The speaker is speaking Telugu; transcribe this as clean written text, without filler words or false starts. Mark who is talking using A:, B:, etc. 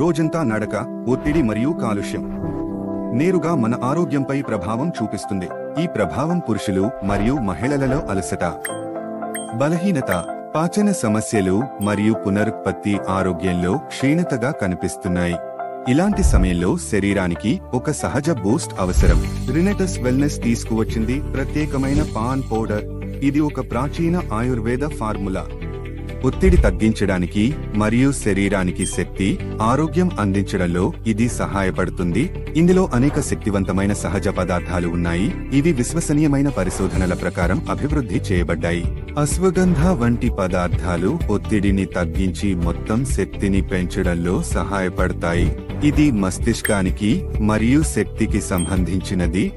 A: రోజంతా నడక, ఒత్తిడి మరియు కాలుష్యం నేరుగా మన ఆరోగ్యంపై ప్రభావం చూపిస్తుంది. ఈ ప్రభావం పురుషులు మరియు మహిళలలో అలసట, బలహీనత, పాచన సమస్యలు మరియు పునరుత్పత్తి ఆరోగ్యంలో క్షీణతగా కనిపిస్తున్నాయి. ఇలాంటి సమయంలో శరీరానికి ఒక సహజ బూస్ట్ అవసరం. రినెటస్ వెల్నెస్ తీసుకువచ్చింది ప్రత్యేకమైన పాన్ పౌడర్. ఇది ఒక ప్రాచీన ఆయుర్వేద ఫార్ములా. ఒత్తిడి తగ్గించడానికి మరియు శరీరానికి శక్తి, ఆరోగ్యం అందించడంలో ఇది సహాయపడుతుంది. ఇందులో అనేక శక్తివంతమైన సహజ పదార్థాలు ఉన్నాయి. ఇవి విశ్వసనీయమైన పరిశోధనల ప్రకారం అభివృద్ధి చేయబడ్డాయి. అశ్వగంధ వంటి పదార్థాలు ఒత్తిడిని తగ్గించి మొత్తం శక్తిని పెంచడంలో సహాయపడతాయి. ఇది మస్తిష్కానికి మరియు శక్తికి సంబంధించినది.